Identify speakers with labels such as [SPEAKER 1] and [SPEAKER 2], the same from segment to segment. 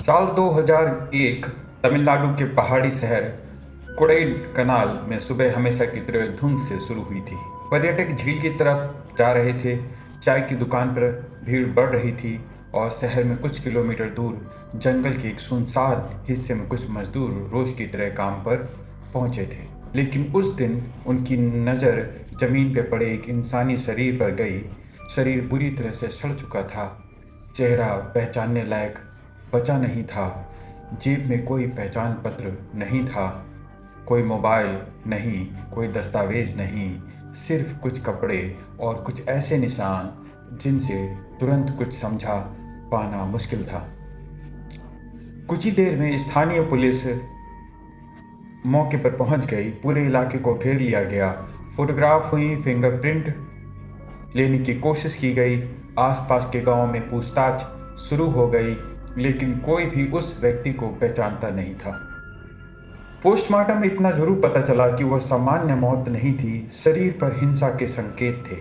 [SPEAKER 1] साल 2001 तमिलनाडु के पहाड़ी शहर कोडाईकनाल में सुबह हमेशा की तरह धुंध से शुरू हुई थी। पर्यटक झील की तरफ जा रहे थे, चाय की दुकान पर भीड़ बढ़ रही थी और शहर में कुछ किलोमीटर दूर जंगल के एक सुनसान हिस्से में कुछ मजदूर रोज की तरह काम पर पहुंचे थे। लेकिन उस दिन उनकी नज़र जमीन पर पड़े एक इंसानी शरीर पर गई। शरीर बुरी तरह से सड़ चुका था, चेहरा पहचानने लायक बचा नहीं था। जेब में कोई पहचान पत्र नहीं था, कोई मोबाइल नहीं, कोई दस्तावेज नहीं, सिर्फ कुछ कपड़े और कुछ ऐसे निशान जिनसे तुरंत कुछ समझा पाना मुश्किल था। कुछ ही देर में स्थानीय पुलिस मौके पर पहुंच गई। पूरे इलाके को घेर लिया गया। फोटोग्राफ हुई, फिंगरप्रिंट लेने की कोशिश की गई। आसपास के गांव में पूछताछ शुरू हो गई, लेकिन कोई भी उस व्यक्ति को पहचानता नहीं था। पोस्टमार्टम में इतना जरूर पता चला कि वह सामान्य मौत नहीं थी, शरीर पर हिंसा के संकेत थे।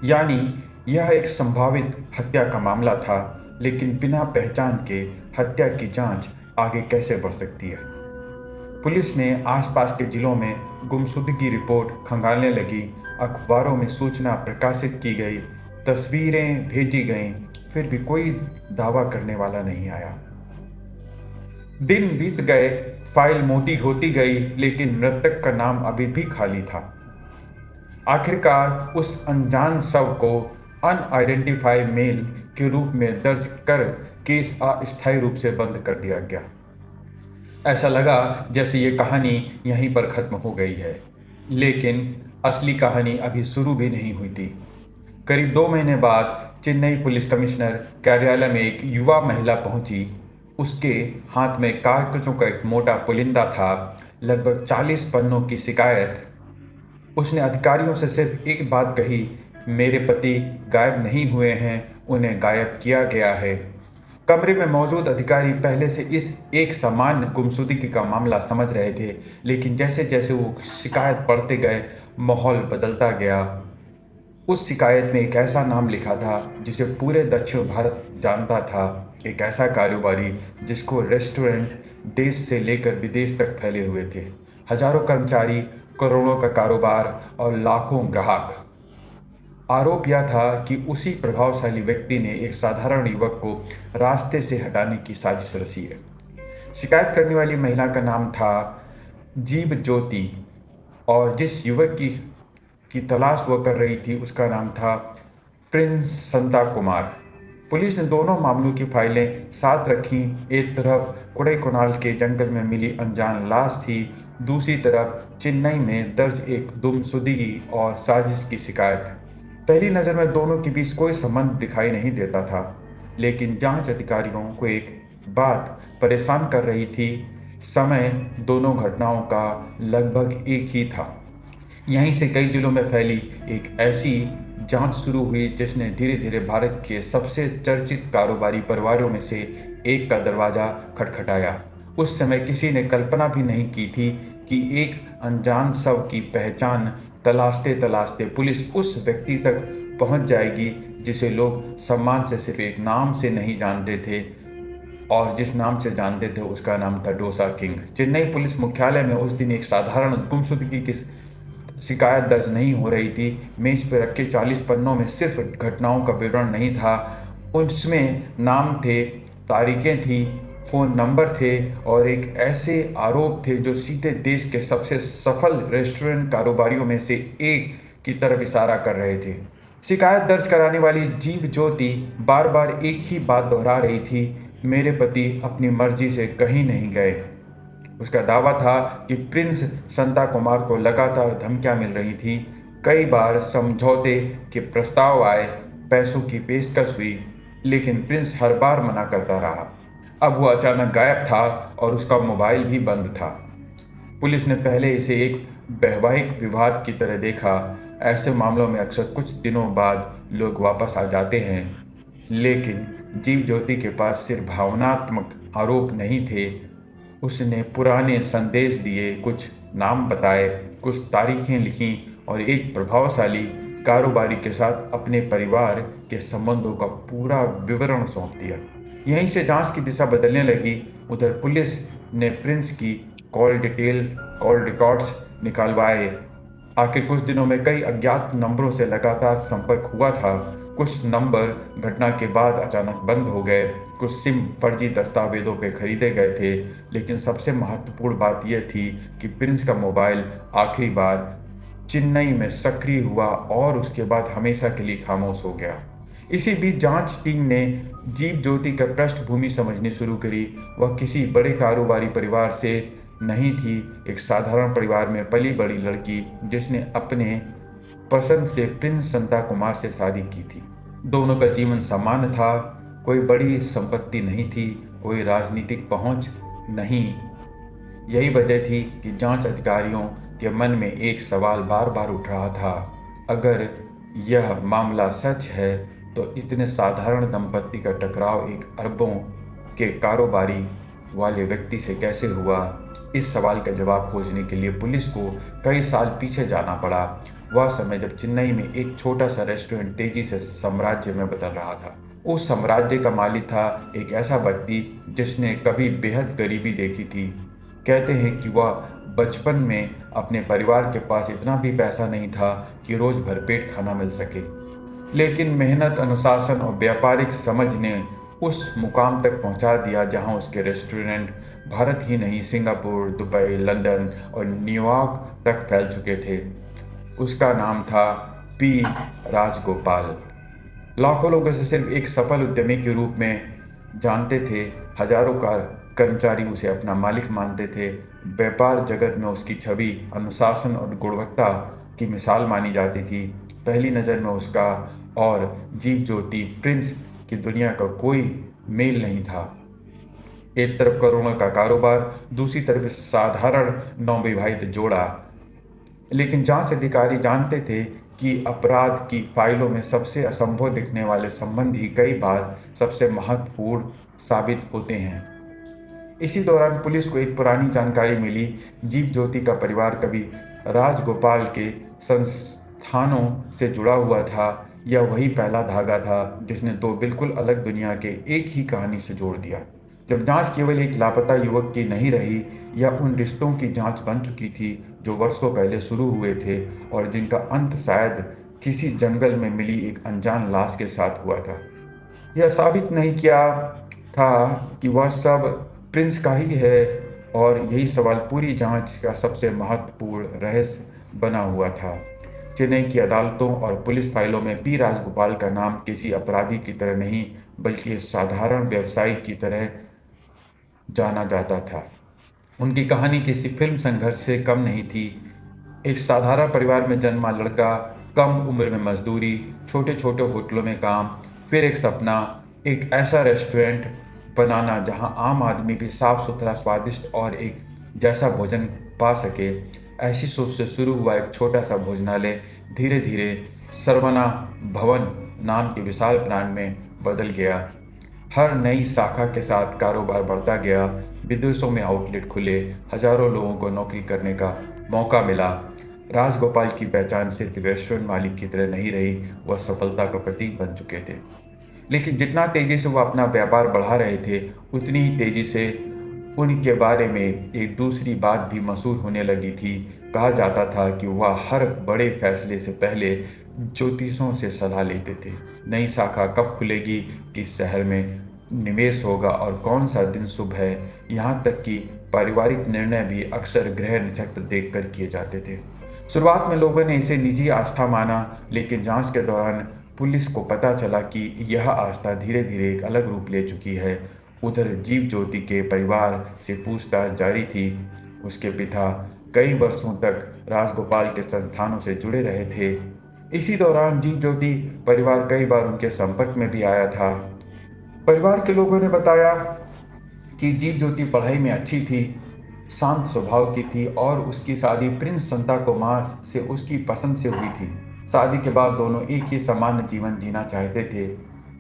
[SPEAKER 1] यानी यह एक संभावित हत्या का मामला था, लेकिन बिना पहचान के हत्या की जांच आगे कैसे बढ़ सकती है। पुलिस ने आसपास के जिलों में गुमशुदगी रिपोर्ट खंगालने लगी। अखबारों में सूचना प्रकाशित की गई, तस्वीरें भेजी गईं, फिर भी कोई दावा करने वाला नहीं आया। दिन बीत गए, फाइल मोटी होती गई, लेकिन मृतक का नाम अभी भी खाली था। आखिरकार उस अनजान शव को अनआइडेंटिफाइड मेल के रूप में दर्ज कर केस अस्थायी रूप से बंद कर दिया गया। ऐसा लगा जैसे ये कहानी यहीं पर खत्म हो गई है, लेकिन असली कहानी अभी शुरू भी नहीं हुई थी। करीब 2 महीने बाद चेन्नई पुलिस कमिश्नर कार्यालय में एक युवा महिला पहुंची। उसके हाथ में कागजों का एक मोटा पुलिंदा था, लगभग 40 पन्नों की शिकायत। उसने अधिकारियों से सिर्फ एक बात कही, मेरे पति गायब नहीं हुए हैं, उन्हें गायब किया गया है। कमरे में मौजूद अधिकारी पहले से इस एक सामान्य गुमशुदगी का मामला समझ रहे थे, लेकिन जैसे जैसे वो शिकायत पढ़ते गए, माहौल बदलता गया। उस शिकायत में एक ऐसा नाम लिखा था जिसे पूरे दक्षिण भारत जानता था, एक ऐसा कारोबारी जिसको रेस्टोरेंट देश से लेकर विदेश तक फैले हुए थे, हजारों कर्मचारी, करोड़ों का कारोबार और लाखों ग्राहक। आरोप यह था कि उसी प्रभावशाली व्यक्ति ने एक साधारण युवक को रास्ते से हटाने की साजिश रची है। शिकायत करने वाली महिला का नाम था जीव ज्योति, और जिस युवक की तलाश वह कर रही थी उसका नाम था प्रिंस संता कुमार। पुलिस ने दोनों मामलों की फाइलें साथ रखी। एक तरफ कोडाईकनाल के जंगल में मिली अनजान लाश थी, दूसरी तरफ चेन्नई में दर्ज एक गुमशुदगी और साजिश की शिकायत। पहली नज़र में दोनों के बीच कोई संबंध दिखाई नहीं देता था, लेकिन जांच अधिकारियों को एक बात परेशान कर रही थी, समय दोनों घटनाओं का लगभग एक ही था। यहीं से कई जिलों में फैली एक ऐसी जांच शुरू हुई जिसने धीरे धीरे भारत के सबसे चर्चित कारोबारी परिवारों में से एक का दरवाज़ा खटखटाया। उस समय किसी ने कल्पना भी नहीं की थी कि एक अनजान शव की पहचान तलाशते तलाशते पुलिस उस व्यक्ति तक पहुंच जाएगी जिसे लोग सम्मान से सिर्फ एक नाम से नहीं जानते थे, और जिस नाम से जानते थे उसका नाम था डोसा किंग। चेन्नई पुलिस मुख्यालय में उस दिन एक साधारण गुमशुदगी की शिकायत दर्ज नहीं हो रही थी। मेज पर रखे 40 पन्नों में सिर्फ घटनाओं का विवरण नहीं था, उसमें नाम थे, तारीखें थी, फ़ोन नंबर थे और एक ऐसे आरोप थे जो सीधे देश के सबसे सफल रेस्टोरेंट कारोबारियों में से एक की तरफ इशारा कर रहे थे। शिकायत दर्ज कराने वाली जीव ज्योति बार बार एक ही बात दोहरा रही थी, मेरे पति अपनी मर्जी से कहीं नहीं गए। उसका दावा था कि प्रिंस संता कुमार को लगातार धमकियां मिल रही थी, कई बार समझौते के प्रस्ताव आए, पैसों की पेशकश हुई, लेकिन प्रिंस हर बार मना करता रहा। अब वो अचानक गायब था और उसका मोबाइल भी बंद था। पुलिस ने पहले इसे एक वैवाहिक विवाद की तरह देखा। ऐसे मामलों में अक्सर कुछ दिनों बाद लोग वापस आ जाते हैं, लेकिन जीव ज्योति के पास सिर्फ भावनात्मक आरोप नहीं थे। उसने पुराने संदेश दिए, कुछ नाम बताए, कुछ तारीखें लिखीं और एक प्रभावशाली कारोबारी के साथ अपने परिवार के संबंधों का पूरा विवरण सौंप दिया। यहीं से जांच की दिशा बदलने लगी। उधर पुलिस ने प्रिंस की कॉल डिटेल, कॉल रिकॉर्ड्स निकालवाए। आखिर कुछ दिनों में कई अज्ञात नंबरों से लगातार संपर्क हुआ था। कुछ नंबर घटना के बाद अचानक बंद हो गए, कुछ सिम फर्जी दस्तावेजों पे खरीदे गए थे। लेकिन सबसे महत्वपूर्ण बात यह थी कि प्रिंस का मोबाइल आखिरी बार चेन्नई में सक्रिय हुआ और उसके बाद हमेशा के लिए खामोश हो गया। इसी बीच जांच टीम ने जीव ज्योति का पृष्ठभूमि समझनी शुरू करी। वह किसी बड़े कारोबारी परिवार से नहीं थी, एक साधारण परिवार में पली बड़ी लड़की जिसने अपने पसंद से प्रिंस संता कुमार से शादी की थी। दोनों का जीवन सामान्य था, कोई बड़ी संपत्ति नहीं थी, कोई राजनीतिक पहुंच नहीं। यही वजह थी कि जांच अधिकारियों के मन में एक सवाल बार बार उठ रहा था, अगर यह मामला सच है तो इतने साधारण दंपत्ति का टकराव एक अरबों के कारोबारी वाले व्यक्ति से कैसे हुआ। इस सवाल का जवाब खोजने के लिए पुलिस को कई साल पीछे जाना पड़ा। वह समय जब चेन्नई में एक छोटा सा रेस्टोरेंट तेजी से साम्राज्य में बदल रहा था। उस साम्राज्य का मालिक था एक ऐसा व्यक्ति जिसने कभी बेहद गरीबी देखी थी। कहते हैं कि वह बचपन में अपने परिवार के पास इतना भी पैसा नहीं था कि रोज भरपेट खाना मिल सके, लेकिन मेहनत, अनुशासन और व्यापारिक समझ ने उस मुकाम तक पहुंचा दिया जहां उसके रेस्टोरेंट भारत ही नहीं, सिंगापुर, दुबई, लंदन और न्यूयॉर्क तक फैल चुके थे। उसका नाम था पी राजगोपाल। लाखों लोग उसे सिर्फ एक सफल उद्यमी के रूप में जानते थे। हजारों का कर्मचारी उसे अपना मालिक मानते थे। व्यापार जगत में उसकी छवि अनुशासन और गुणवत्ता की मिसाल मानी जाती थी। पहली नज़र में उसका और जीव ज्योति प्रिंस की दुनिया का कोई मेल नहीं था। एक तरफ करोड़ों का कारोबार, दूसरी तरफ साधारण नवविवाहित जोड़ा। लेकिन जांच अधिकारी जानते थे कि अपराध की फाइलों में सबसे असंभव दिखने वाले संबंध ही कई बार सबसे महत्वपूर्ण साबित होते हैं। इसी दौरान पुलिस को एक पुरानी जानकारी मिली। जीव ज्योति का परिवार कभी राजगोपाल के संस्थानों से जुड़ा हुआ था। यह वही पहला धागा था जिसने दो बिल्कुल अलग दुनिया के एक ही कहानी से जोड़ दिया। जब जांच केवल एक लापता युवक की नहीं रही, यह उन रिश्तों की जांच बन चुकी थी जो वर्षों पहले शुरू हुए थे और जिनका अंत शायद किसी जंगल में मिली एक अनजान लाश के साथ हुआ था। यह साबित नहीं किया था कि वह सब प्रिंस का ही है, और यही सवाल पूरी जांच का सबसे महत्वपूर्ण रहस्य बना हुआ था। चेन्नई की अदालतों और पुलिस फाइलों में पी राजगोपाल का नाम किसी अपराधी की तरह नहीं बल्कि साधारण व्यवसायी की तरह जाना जाता था। उनकी कहानी किसी फिल्म संघर्ष से कम नहीं थी। एक साधारण परिवार में जन्मा लड़का, कम उम्र में मजदूरी, छोटे छोटे होटलों में काम, फिर एक सपना, एक ऐसा रेस्टोरेंट बनाना जहां आम आदमी भी साफ सुथरा, स्वादिष्ट और एक जैसा भोजन पा सके। ऐसी सोच से शुरू हुआ एक छोटा सा भोजनालय धीरे धीरे सरवना भवन नाम के विशाल ब्रांड में बदल गया। हर नई शाखा के साथ कारोबार बढ़ता गया। विदेशों में आउटलेट खुले, हजारों लोगों को नौकरी करने का मौका मिला। राजगोपाल की पहचान सिर्फ रेस्टोरेंट मालिक की तरह नहीं रही, वह सफलता का प्रतीक बन चुके थे। लेकिन जितना तेजी से वह अपना व्यापार बढ़ा रहे थे, उतनी ही तेजी से उनके बारे में एक दूसरी बात भी मशहूर होने लगी थी। कहा जाता था कि वह हर बड़े फैसले से पहले ज्योतिषों से सलाह लेते थे। नई शाखा कब खुलेगी, किस शहर में निवेश होगा और कौन सा दिन शुभ है, यहाँ तक कि पारिवारिक निर्णय भी अक्सर ग्रह नक्षत्र देखकर किए जाते थे। शुरुआत में लोगों ने इसे निजी आस्था माना, लेकिन जांच के दौरान पुलिस को पता चला कि यह आस्था धीरे धीरे एक अलग रूप ले चुकी है। उधर जीव ज्योति के परिवार से पूछताछ जारी थी। उसके पिता कई वर्षों तक राजगोपाल के संस्थानों से जुड़े रहे थे। इसी दौरान जीव ज्योति परिवार कई बार उनके संपर्क में भी आया था। परिवार के लोगों ने बताया कि जीव ज्योति पढ़ाई में अच्छी थी, शांत स्वभाव की थी और उसकी शादी प्रिंस संता कुमार से उसकी पसंद से हुई थी। शादी के बाद दोनों एक ही सामान्य जीवन जीना चाहते थे।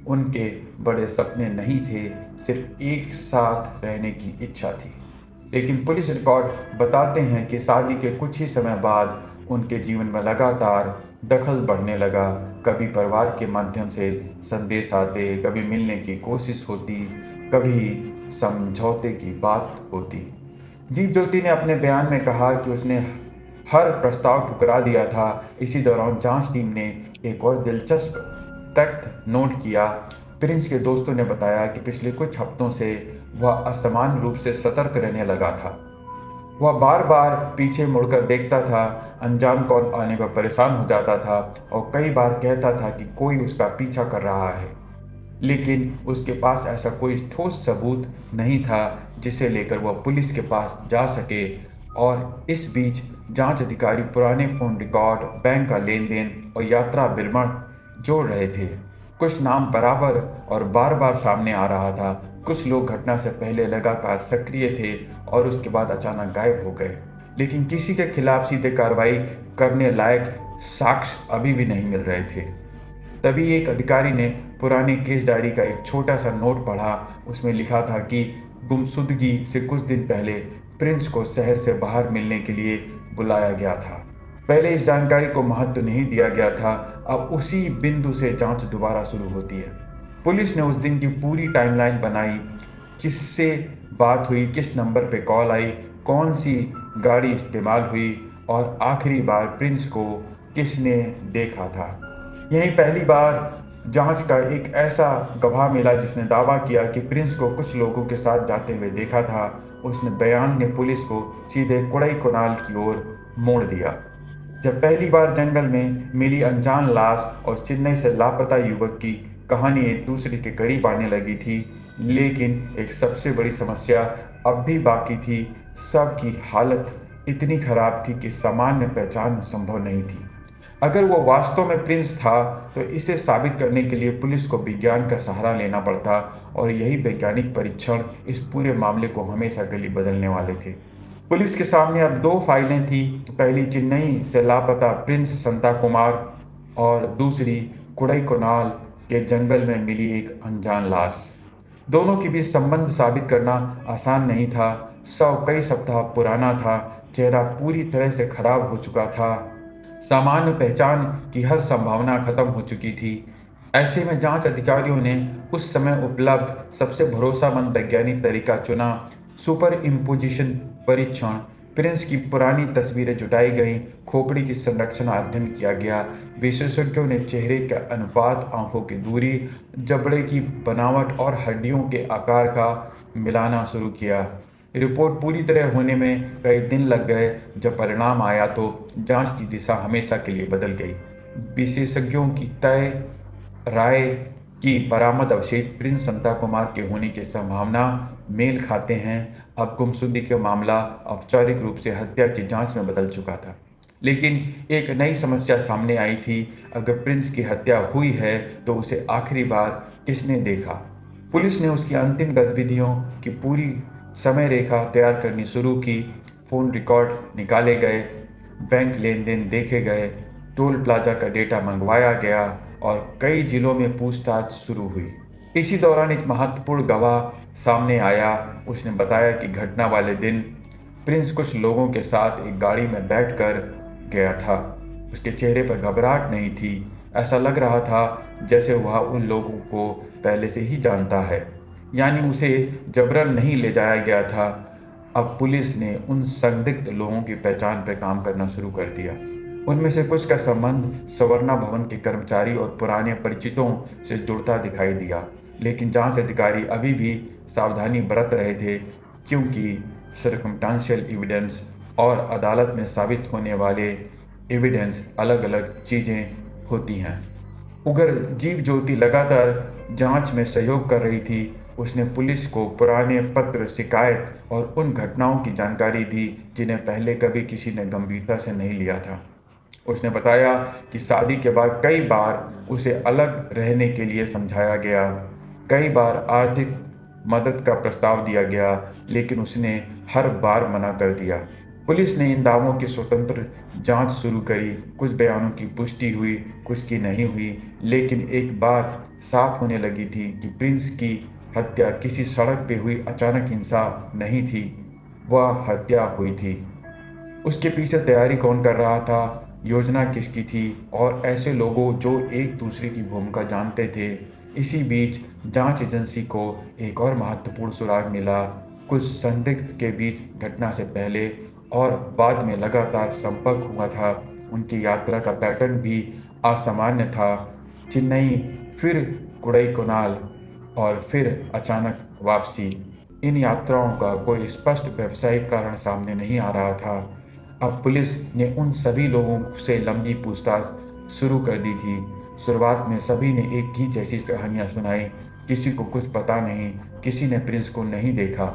[SPEAKER 1] उनके बड़े सपने नहीं थे, सिर्फ एक साथ रहने की इच्छा थी। लेकिन पुलिस रिकॉर्ड बताते हैं कि शादी के कुछ ही समय बाद उनके जीवन में लगातार दखल बढ़ने लगा। कभी परिवार के माध्यम से संदेश आते, कभी मिलने की कोशिश होती, कभी समझौते की बात होती। जीव ज्योति ने अपने बयान में कहा कि उसने हर प्रस्ताव ठुकरा दिया था। इसी दौरान जांच टीम ने एक और दिलचस्प तथ्य नोट किया। प्रिंस के दोस्तों ने बताया कि पिछले कुछ हफ्तों से वह असामान्य रूप से सतर्क रहने लगा था। वह बार बार पीछे मुड़कर देखता था, अनजान कौन आने पर परेशान हो जाता था और कई बार कहता था कि कोई उसका पीछा कर रहा है, लेकिन उसके पास ऐसा कोई ठोस सबूत नहीं था जिसे लेकर वह पुलिस के पास जा सके। और इस बीच जांच अधिकारी पुराने फोन रिकॉर्ड, बैंक का लेन देन और यात्रा विवरण जोड़ रहे थे। कुछ नाम बराबर और बार बार सामने आ रहा था। कुछ लोग घटना से पहले लगातार सक्रिय थे और उसके बाद अचानक गायब हो गए, लेकिन किसी के खिलाफ सीधे कार्रवाई करने लायक साक्ष्य अभी भी नहीं मिल रहे थे। तभी एक अधिकारी ने पुरानी केस डायरी का एक छोटा सा नोट पढ़ा। उसमें लिखा था कि गुमशुदगी से कुछ दिन पहले प्रिंस को शहर से बाहर मिलने के लिए बुलाया गया था। पहले इस जानकारी को महत्व नहीं दिया गया था। अब उसी बिंदु से जांच दोबारा शुरू होती है। पुलिस ने उस दिन की पूरी टाइमलाइन बनाई, किससे बात हुई, किस नंबर पे कॉल आई, कौन सी गाड़ी इस्तेमाल हुई और आखिरी बार प्रिंस को किसने देखा था। यही पहली बार जांच का एक ऐसा गवाह मिला जिसने दावा किया कि प्रिंस को कुछ लोगों के साथ जाते हुए देखा था। उसने बयान ने पुलिस को सीधे कोडाईकनाल की ओर मोड़ दिया। जब पहली बार जंगल में मिली अनजान लाश और चेन्नई से लापता युवक की कहानी एक दूसरे के करीब आने लगी थी, लेकिन एक सबसे बड़ी समस्या अब भी बाकी थी। सब की हालत इतनी खराब थी कि सामान्य पहचान संभव नहीं थी। अगर वो वास्तव में प्रिंस था तो इसे साबित करने के लिए पुलिस को विज्ञान का सहारा लेना पड़ता, और यही वैज्ञानिक परीक्षण इस पूरे मामले को हमेशा के लिए बदलने वाले थे। पुलिस के सामने अब दो फाइलें थी। पहली चेन्नई से लापता प्रिंस संता कुमार और दूसरी कोडाईकनाल के जंगल में मिली एक अनजान लाश। दोनों के बीच संबंध साबित करना आसान नहीं था। शव कई सप्ताह पुराना था, चेहरा पूरी तरह से खराब हो चुका था, सामान्य पहचान की हर संभावना खत्म हो चुकी थी। ऐसे में जांच अधिकारियों ने उस समय उपलब्ध सबसे भरोसेमंद वैज्ञानिक तरीका चुना, सुपर इम्पोजिशन परीक्षण। प्रिंस की पुरानी तस्वीरें जुटाई गईं, खोपड़ी की संरचना अध्ययन किया गया। विशेषज्ञों ने चेहरे का अनुपात, आंखों की दूरी, जबड़े की बनावट और हड्डियों के आकार का मिलाना शुरू किया। रिपोर्ट पूरी तरह होने में कई दिन लग गए। जब परिणाम आया तो जांच की दिशा हमेशा के लिए बदल गई। विशेषज्ञों की तय राय की बरामद अवशेष प्रिंस संता कुमार के होने की संभावना मेल खाते हैं। अब गुमशुदगी का मामला औपचारिक रूप से हत्या की जांच में बदल चुका था, लेकिन एक नई समस्या सामने आई थी। अगर प्रिंस की हत्या हुई है तो उसे आखिरी बार किसने देखा। पुलिस ने उसकी अंतिम गतिविधियों की पूरी समय रेखा तैयार करनी शुरू की। फ़ोन रिकॉर्ड निकाले गए, बैंक लेन देन देखे गए, टोल प्लाजा का डेटा मंगवाया गया और कई जिलों में पूछताछ शुरू हुई। इसी दौरान एक महत्वपूर्ण गवाह सामने आया। उसने बताया कि घटना वाले दिन प्रिंस कुछ लोगों के साथ एक गाड़ी में बैठकर गया था। उसके चेहरे पर घबराहट नहीं थी। ऐसा लग रहा था जैसे वह उन लोगों को पहले से ही जानता है, यानी उसे जबरन नहीं ले जाया गया था। अब पुलिस ने उन संदिग्ध लोगों की पहचान पर काम करना शुरू कर दिया। उनमें से कुछ का संबंध सवर्णा भवन के कर्मचारी और पुराने परिचितों से जुड़ता दिखाई दिया, लेकिन जांच अधिकारी अभी भी सावधानी बरत रहे थे, क्योंकि सर्कमस्टेंशियल एविडेंस और अदालत में साबित होने वाले एविडेंस अलग अलग चीज़ें होती हैं। उगर जीव ज्योति लगातार जांच में सहयोग कर रही थी। उसने पुलिस को पुराने पत्र, शिकायत और उन घटनाओं की जानकारी दी जिन्हें पहले कभी किसी ने गंभीरता से नहीं लिया था। उसने बताया कि शादी के बाद कई बार उसे अलग रहने के लिए समझाया गया, कई बार आर्थिक मदद का प्रस्ताव दिया गया, लेकिन उसने हर बार मना कर दिया। पुलिस ने इन दावों की स्वतंत्र जांच शुरू करी। कुछ बयानों की पुष्टि हुई, कुछ की नहीं हुई, लेकिन एक बात साफ होने लगी थी कि प्रिंस की हत्या किसी सड़क पे हुई अचानक हिंसा नहीं थी, वह हत्या हुई थी। उसके पीछे तैयारी कौन कर रहा था, योजना किसकी थी और ऐसे लोगों जो एक दूसरे की भूमिका जानते थे। इसी बीच जांच एजेंसी को एक और महत्वपूर्ण सुराग मिला। कुछ संदिग्ध के बीच घटना से पहले और बाद में लगातार संपर्क हुआ था। उनकी यात्रा का पैटर्न भी असामान्य था। चेन्नई, फिर कोडाईकनाल और फिर अचानक वापसी। इन यात्राओं का कोई स्पष्ट व्यावसायिक कारण सामने नहीं आ रहा था। अब पुलिस ने उन सभी लोगों से लंबी पूछताछ शुरू कर दी थी। शुरुआत में सभी ने एक ही जैसी कहानियां सुनाई। किसी को कुछ पता नहीं, किसी ने प्रिंस को नहीं देखा,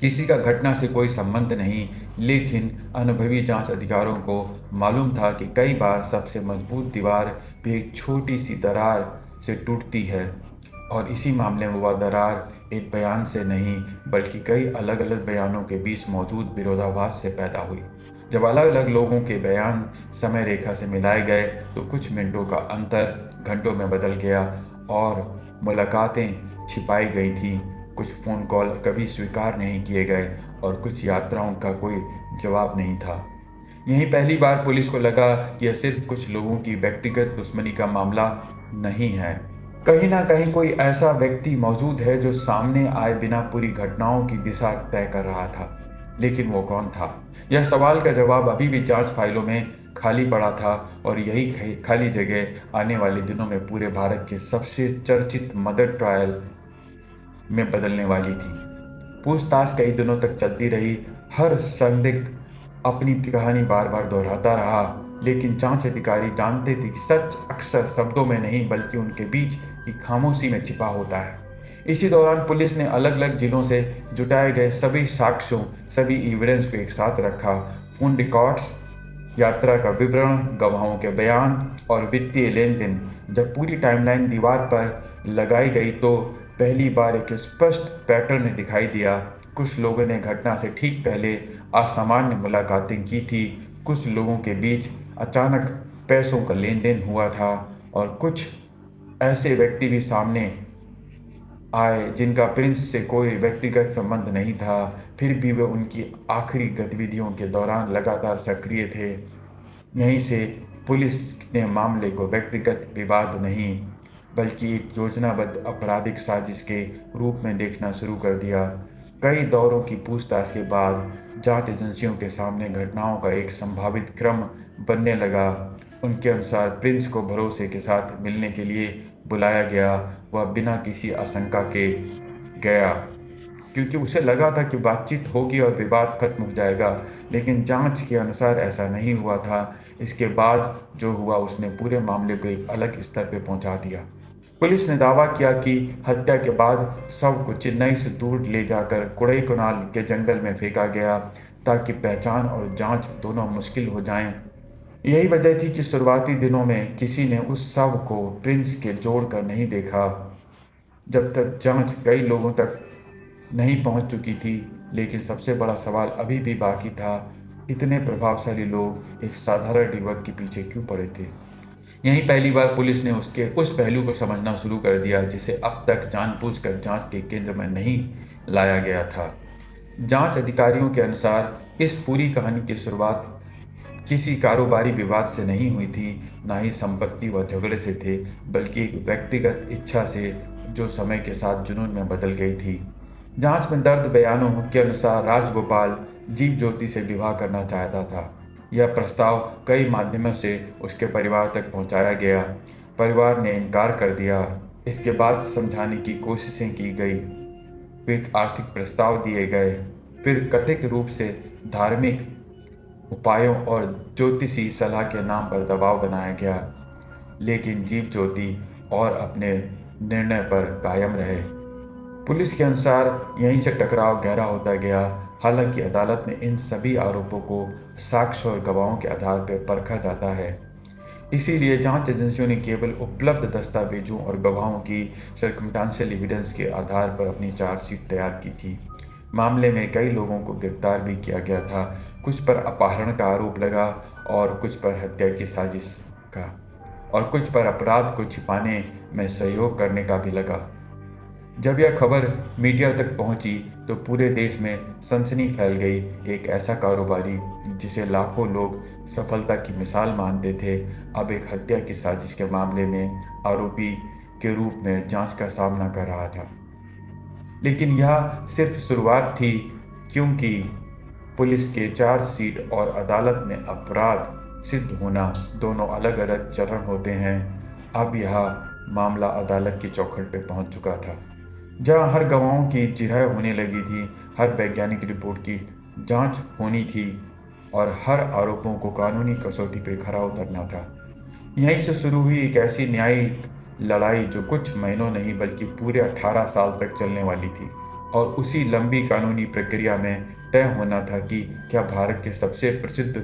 [SPEAKER 1] किसी का घटना से कोई संबंध नहीं। लेकिन अनुभवी जांच अधिकारियों को मालूम था कि कई बार सबसे मजबूत दीवार भी एक छोटी सी दरार से टूटती है। और इसी मामले में वह दरार एक बयान से नहीं बल्कि कई अलग अलग बयानों के बीच मौजूद विरोधाभास से पैदा हुई। जब अलग अलग लोगों के बयान समय रेखा से मिलाए गए तो कुछ मिनटों का अंतर घंटों में बदल गया और मुलाकातें छिपाई गई थीं। कुछ फ़ोन कॉल कभी स्वीकार नहीं किए गए और कुछ यात्राओं का कोई जवाब नहीं था। यहीं पहली बार पुलिस को लगा कि यह सिर्फ कुछ लोगों की व्यक्तिगत दुश्मनी का मामला नहीं है। कहीं ना कहीं कोई ऐसा व्यक्ति मौजूद है जो सामने आए बिना पूरी घटनाओं की दिशा तय कर रहा था। लेकिन वो कौन था? यह सवाल का जवाब अभी भी जांच फाइलों में खाली पड़ा था और यही खाली जगह आने वाले दिनों में पूरे भारत के सबसे चर्चित मर्डर ट्रायल में बदलने वाली थी। पूछताछ कई दिनों तक चलती रही। हर संदिग्ध अपनी कहानी बार बार दोहराता रहा, लेकिन जांच अधिकारी जानते थे कि सच अक्सर शब्दों में नहीं बल्कि उनके बीच की खामोशी में छिपा होता है। इसी दौरान पुलिस ने अलग अलग जिलों से जुटाए गए सभी साक्ष्यों, सभी एविडेंस को एक साथ रखा। फोन रिकॉर्ड्स, यात्रा का विवरण, गवाहों के बयान और वित्तीय लेन देन। जब पूरी टाइमलाइन दीवार पर लगाई गई तो पहली बार एक स्पष्ट पैटर्न दिखाई दिया। कुछ लोगों ने घटना से ठीक पहले असामान्य मुलाकातें की थी। कुछ लोगों के बीच अचानक पैसों का लेन देन हुआ था और कुछ ऐसे व्यक्ति भी सामने आए जिनका प्रिंस से कोई व्यक्तिगत संबंध नहीं था। फिर भी वे उनकी आखिरी गतिविधियों के दौरान लगातार सक्रिय थे। यहीं से पुलिस ने मामले को व्यक्तिगत विवाद नहीं बल्कि एक योजनाबद्ध आपराधिक साजिश के रूप में देखना शुरू कर दिया। कई दौरों की पूछताछ के बाद जांच एजेंसियों के सामने घटनाओं का एक संभावित क्रम बनने लगा। उनके अनुसार प्रिंस को भरोसे के साथ मिलने के लिए बुलाया गया। वह बिना किसी आशंका के गया क्योंकि उसे लगा था कि बातचीत होगी और विवाद खत्म हो जाएगा। लेकिन जांच के अनुसार ऐसा नहीं हुआ था। इसके बाद जो हुआ उसने पूरे मामले को एक अलग स्तर पर पहुंचा दिया। पुलिस ने दावा किया कि हत्या के बाद शव को चेन्नई से दूर ले जाकर कोडाईकनाल के जंगल में फेंका गया ताकि पहचान और जांच दोनों मुश्किल हो जाएं। यही वजह थी कि शुरुआती दिनों में किसी ने उस शव को प्रिंस के जोड़कर नहीं देखा। जब तक जांच कई लोगों तक नहीं पहुंच चुकी थी। लेकिन सबसे बड़ा सवाल अभी भी बाकी था, इतने प्रभावशाली लोग एक साधारण युवक के पीछे क्यों पड़े थे? यहीं पहली बार पुलिस ने उसके उस पहलू को समझना शुरू कर दिया जिसे अब तक जानबूझकर जांच के केंद्र में नहीं लाया गया था। जांच अधिकारियों के अनुसार इस पूरी कहानी की शुरुआत किसी कारोबारी विवाद से नहीं हुई थी, ना ही संपत्ति व झगड़े से थे, बल्कि एक व्यक्तिगत इच्छा से जो समय के साथ जुनून में बदल गई थी। जांच में दर्ज बयानों के अनुसार राजगोपाल जीव ज्योति से विवाह करना चाहता था। यह प्रस्ताव कई माध्यमों से उसके परिवार तक पहुंचाया गया। परिवार ने इनकार कर दिया। इसके बाद समझाने की कोशिशें की गई, फिर आर्थिक प्रस्ताव दिए गए, फिर कथित रूप से धार्मिक उपायों और ज्योतिषी सलाह के नाम पर दबाव बनाया गया। लेकिन जीव ज्योति और अपने निर्णय पर कायम रहे। पुलिस के अनुसार यहीं से टकराव गहरा होता गया। हालांकि अदालत में इन सभी आरोपों को साक्ष्य और गवाहों के आधार पर परखा जाता है। इसीलिए जांच एजेंसियों ने केवल उपलब्ध दस्तावेजों और गवाहों की सर्कमस्टेंशियल एविडेंस के आधार पर अपनी चार्जशीट तैयार की थी। मामले में कई लोगों को गिरफ्तार भी किया गया था। कुछ पर अपहरण का आरोप लगा और कुछ पर हत्या की साजिश का और कुछ पर अपराध को छिपाने में सहयोग करने का भी लगा। जब यह खबर मीडिया तक पहुंची तो पूरे देश में सनसनी फैल गई। एक ऐसा कारोबारी जिसे लाखों लोग सफलता की मिसाल मानते थे, अब एक हत्या की साजिश के मामले में आरोपी के रूप में जांच का सामना कर रहा था। लेकिन यह सिर्फ शुरुआत थी, क्योंकि पुलिस के चार्जशीट और अदालत में अपराध सिद्ध होना दोनों अलग अलग चरण होते हैं। अब यह मामला अदालत की चौखट पर पहुंच चुका था, जहां हर गवाहों की जिरह होने लगी थी, हर वैज्ञानिक रिपोर्ट की जांच होनी थी और हर आरोपों को कानूनी कसौटी पर खरा उतरना था। यहीं से शुरू हुई एक ऐसी न्यायिक लड़ाई जो कुछ महीनों नहीं बल्कि पूरे 18 साल तक चलने वाली थी। और उसी लंबी कानूनी प्रक्रिया में तय होना था कि क्या भारत के सबसे प्रसिद्ध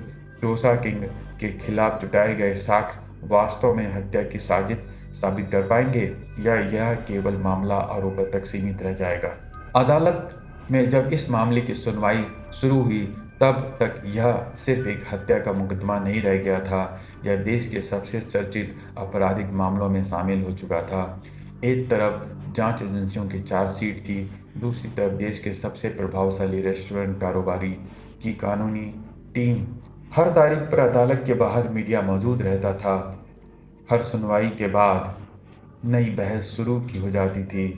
[SPEAKER 1] डोसा किंग के खिलाफ जुटाए गए साक्ष्य वास्तव में हत्या की साजिश साबित कर पाएंगे, या यह केवल मामला आरोप तक सीमित रह जाएगा। अदालत में जब इस मामले की सुनवाई शुरू हुई, तब तक यह सिर्फ एक हत्या का मुकदमा नहीं रह गया था, यह देश के सबसे चर्चित आपराधिक मामलों में शामिल हो चुका था। एक तरफ जांच एजेंसियों की चार्जशीट थी, दूसरी तरफ देश के सबसे प्रभावशाली रेस्टोरेंट कारोबारी की कानूनी टीम। हर तारीख पर अदालत के बाहर मीडिया मौजूद रहता था। हर सुनवाई के बाद नई बहस शुरू की हो जाती थी।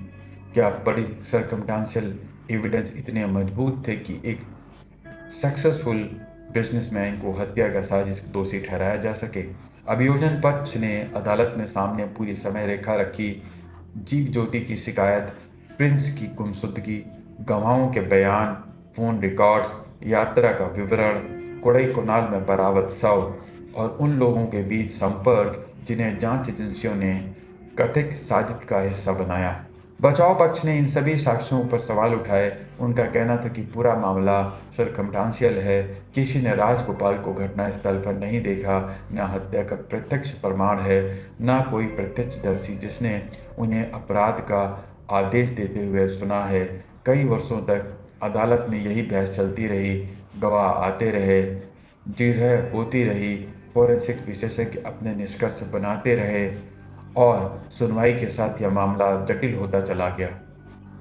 [SPEAKER 1] क्या बड़ी सर्कमस्टेंशियल एविडेंस इतने मजबूत थे कि एक सक्सेसफुल बिजनेसमैन को हत्या का साजिश दोषी ठहराया जा सके? अभियोजन पक्ष ने अदालत में सामने पूरी समय रेखा रखी। जीव ज्योति की शिकायत, प्रिंस की गुमशुदगी, गवाहों के बयान, फोन रिकॉर्ड्स, यात्रा का विवरण, कोडाईकनाल में बरामद शव और उन लोगों के बीच संपर्क जिन्हें जांच एजेंसियों ने कथित साजिश का हिस्सा बनाया। बचाव पक्ष ने इन सभी साक्ष्यों पर सवाल उठाए। उनका कहना था कि पूरा मामला सर्कमस्टेंशियल है, किसी ने राजगोपाल को घटनास्थल पर नहीं देखा, न हत्या का प्रत्यक्ष प्रमाण है, न कोई प्रत्यक्षदर्शी जिसने उन्हें अपराध का आदेश देते हुए सुना है। कई वर्षों तक अदालत में यही बहस चलती रही, गवाह आते रहे, जिरह होती रही, फोरेंसिक विशेषज्ञ अपने निष्कर्ष बनाते रहे और सुनवाई के साथ यह मामला जटिल होता चला गया।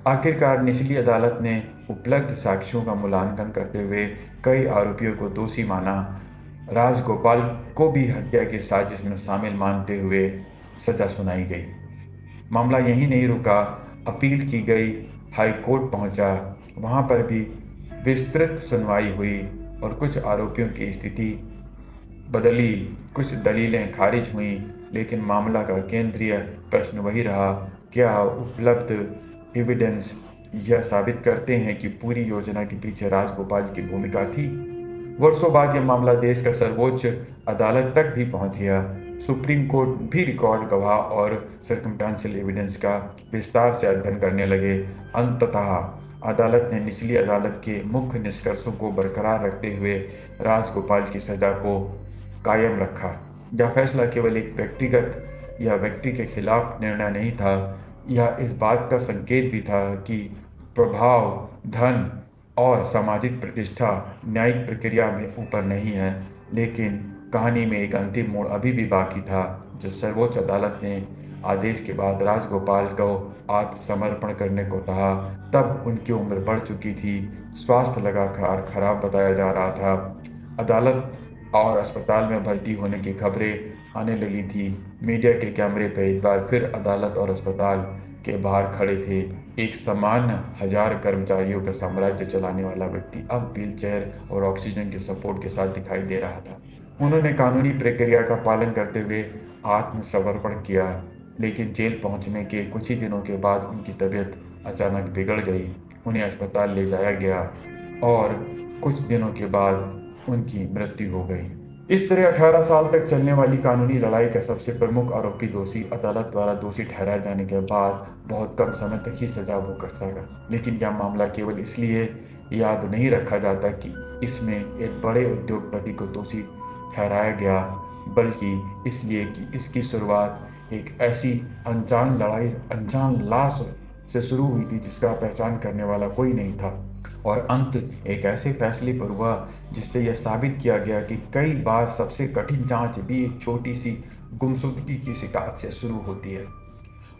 [SPEAKER 1] आखिरकार निचली अदालत ने उपलब्ध साक्ष्यों का मूल्यांकन करते हुए कई आरोपियों को दोषी माना। राजगोपाल को भी हत्या की साजिश में शामिल मानते हुए सजा सुनाई गई। मामला यहीं नहीं रुका, अपील की गई, हाई कोर्ट पहुंचा, वहां पर भी विस्तृत सुनवाई हुई और कुछ आरोपियों की स्थिति बदली, कुछ दलीलें खारिज हुईं, लेकिन मामला का केंद्रीय प्रश्न वही रहा, क्या उपलब्ध एविडेंस यह साबित करते हैं कि पूरी योजना के पीछे राजगोपाल की भूमिका थी? वर्षों बाद यह मामला देश का सर्वोच्च अदालत तक भी पहुंच गया। सुप्रीम कोर्ट भी रिकॉर्ड, गवाह और सर्कमस्टेंशियल एविडेंस का विस्तार से अध्ययन करने लगे। अंततः अदालत ने निचली अदालत के मुख्य निष्कर्षों को बरकरार रखते हुए राजगोपाल की सजा को कायम रखा। यह फैसला केवल एक व्यक्तिगत या व्यक्ति के खिलाफ निर्णय नहीं था, यह इस बात का संकेत भी था कि प्रभाव, धन और सामाजिक प्रतिष्ठा न्यायिक प्रक्रिया में ऊपर नहीं है। लेकिन कहानी में एक अंतिम मोड़ अभी भी बाकी था। जब सर्वोच्च अदालत ने आदेश के बाद राजगोपाल को आत्मसमर्पण करने को कहा, तब उनकी उम्र बढ़ चुकी थी, स्वास्थ्य लगातार खराब बताया जा रहा था। अदालत और अस्पताल में भर्ती होने की खबरें आने लगी थी। मीडिया के कैमरे पर एक बार फिर अदालत और अस्पताल के बाहर खड़े थे। एक सामान्य 1000 कर्मचारियों का साम्राज्य चलाने वाला व्यक्ति अब व्हीलचेयर और ऑक्सीजन के सपोर्ट के साथ दिखाई दे रहा था। उन्होंने कानूनी प्रक्रिया का पालन करते हुए आत्मसमर्पण किया, लेकिन जेल पहुंचने के कुछ ही दिनों के बाद उनकी तबीयत अचानक बिगड़ गई। उन्हें अस्पताल ले जाया गया और कुछ दिनों के बाद उनकी मृत्यु हो गई। इस तरह 18 साल तक चलने वाली कानूनी लड़ाई का सबसे प्रमुख आरोपी दोषी अदालत द्वारा दोषी ठहराए जाने के बाद बहुत कम समय तक ही सजा भुगत सका। लेकिन यह मामला केवल इसलिए याद नहीं रखा जाता कि इसमें एक बड़े उद्योगपति को दोषी ठहराया गया, बल्कि इसलिए कि इसकी शुरुआत एक ऐसी अनजान लड़ाई, अनजान लाश से शुरू हुई थी जिसका पहचान करने वाला कोई नहीं था, और अंत एक ऐसे फैसले पर हुआ जिससे यह साबित किया गया कि कई बार सबसे कठिन जांच भी एक छोटी सी गुमशुदगी की शिकायत से शुरू होती है।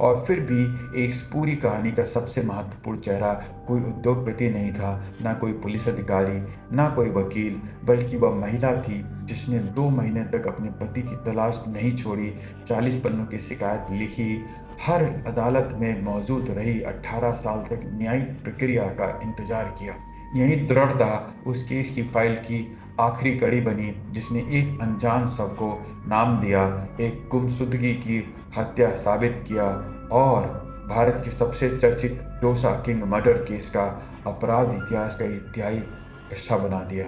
[SPEAKER 1] और फिर भी इस पूरी कहानी का सबसे महत्वपूर्ण चेहरा कोई उद्योगपति नहीं था, ना कोई पुलिस अधिकारी, ना कोई वकील, बल्कि वह महिला थी जिसने 2 महीने तक अपने पति की तलाश नहीं छोड़ी, 40 पन्नों की शिकायत लिखी, हर अदालत में मौजूद रही, 18 साल तक न्यायिक प्रक्रिया का इंतजार किया। यही दृढ़ता उस केस की फाइल की आखिरी कड़ी बनी जिसने एक अनजान शव को नाम दिया, एक गुमशुदगी की हत्या साबित किया और भारत के सबसे चर्चित डोसा किंग मर्डर केस का अपराध इतिहास का इतिहाई हिस्सा बना दिया।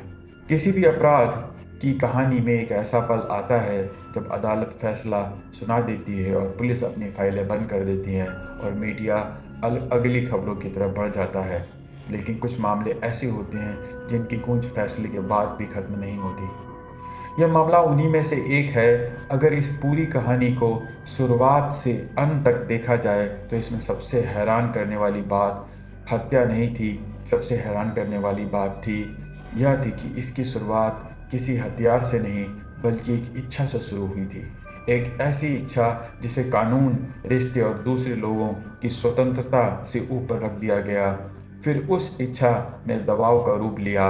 [SPEAKER 1] किसी भी अपराध की कहानी में एक ऐसा पल आता है जब अदालत फैसला सुना देती है और पुलिस अपनी फाइलें बंद कर देती है और मीडिया अगली खबरों की तरफ बढ़ जाता है। लेकिन कुछ मामले ऐसे होते हैं जिनकी गूंज फैसले के बाद भी खत्म नहीं होती। यह मामला उन्हीं में से एक है। अगर इस पूरी कहानी को शुरुआत से अंत तक देखा जाए तो इसमें सबसे हैरान करने वाली बात हत्या नहीं थी। सबसे हैरान करने वाली बात यह थी कि इसकी शुरुआत किसी हथियार से नहीं बल्कि एक इच्छा से शुरू हुई थी। एक ऐसी इच्छा जिसे कानून, रिश्ते और दूसरे लोगों की स्वतंत्रता से ऊपर रख दिया गया। फिर उस इच्छा ने दबाव का रूप लिया,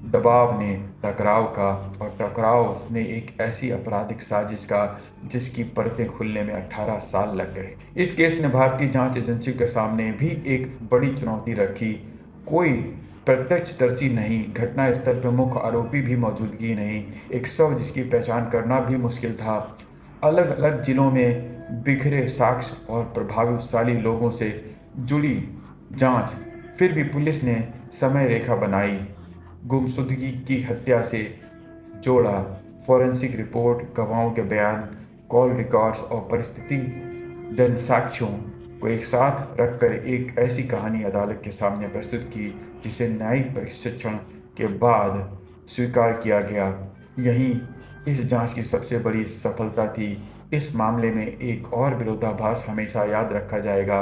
[SPEAKER 1] दबाव ने टकराव का और टकराव ने एक ऐसी आपराधिक साजिश का जिसकी परतें खुलने में 18 साल लग गए। इस केस ने भारतीय जांच एजेंसी के सामने भी एक बड़ी चुनौती रखी। कोई प्रत्यक्षदर्शी नहीं, घटनास्थल पर मुख्य आरोपी भी मौजूदगी नहीं, एक शव जिसकी पहचान करना भी मुश्किल था, अलग अलग जिलों में बिखरे साक्ष्य और प्रभावशाली लोगों से जुड़ी जांच। फिर भी पुलिस ने समय रेखा बनाई, गुमशुदगी की हत्या से जोड़ा, फॉरेंसिक रिपोर्ट, गवाहों के बयान, कॉल रिकॉर्ड्स और परिस्थिति जन साक्ष्यों को एक साथ रखकर एक ऐसी कहानी अदालत के सामने प्रस्तुत की जिसे न्यायिक प्रशिक्षण के बाद स्वीकार किया गया। यही इस जांच की सबसे बड़ी सफलता थी। इस मामले में एक और विरोधाभास हमेशा याद रखा जाएगा।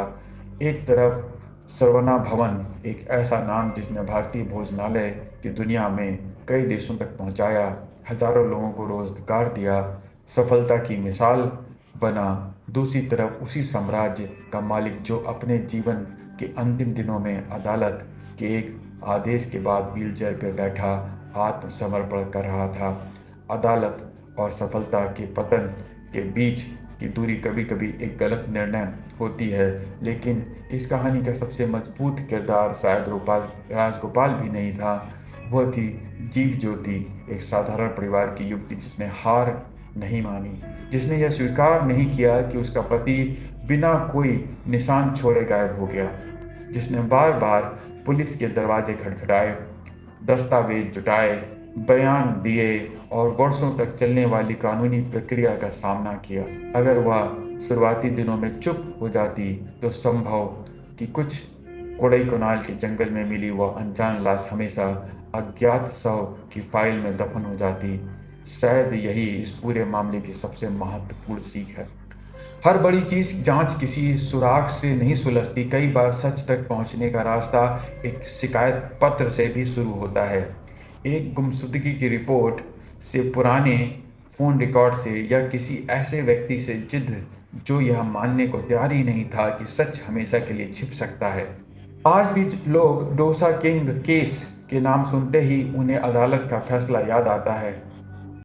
[SPEAKER 1] एक तरफ सरवना भवन, एक ऐसा नाम जिसने भारतीय भोजनालय की दुनिया में कई देशों तक पहुंचाया, हजारों लोगों को रोजगार दिया, सफलता की मिसाल बना। दूसरी तरफ उसी साम्राज्य का मालिक जो अपने जीवन के अंतिम दिनों में अदालत के एक आदेश के बाद व्हीलचेयर पर बैठा आत्मसमर्पण कर रहा था। अदालत और सफलता के पतन के बीच की दूरी कभी कभी एक गलत निर्णय होती है, लेकिन इस कहानी का सबसे मजबूत किरदार शायद राजगोपाल भी नहीं था। वह थी जीव ज्योति, एक साधारण परिवार की युवती जिसने हार नहीं मानी, जिसने यह स्वीकार नहीं किया कि उसका पति बिना कोई निशान छोड़े गायब हो गया, जिसने बार बार पुलिस के दरवाजे खटखटाए, दस्तावेज जुटाए, बयान दिए और वर्षों तक चलने वाली कानूनी प्रक्रिया का सामना किया। अगर वह शुरुआती दिनों में चुप हो जाती तो संभव कि कुछ कोडाईकनाल के जंगल में मिली वह अनजान लाश हमेशा अज्ञात शव की फाइल में दफन हो जाती। शायद यही इस पूरे मामले की सबसे महत्वपूर्ण सीख है। हर बड़ी चीज जांच किसी सुराग से नहीं सुलझती। कई बार सच तक पहुंचने का रास्ता एक शिकायत पत्र से भी शुरू होता है, एक गुमशुदगी की रिपोर्ट से, पुराने फ़ोन रिकॉर्ड से, या किसी ऐसे व्यक्ति से जिद जो यह मानने को तैयार ही नहीं था कि सच हमेशा के लिए छिप सकता है। आज भी लोग डोसा किंग केस के नाम सुनते ही उन्हें अदालत का फैसला याद आता है।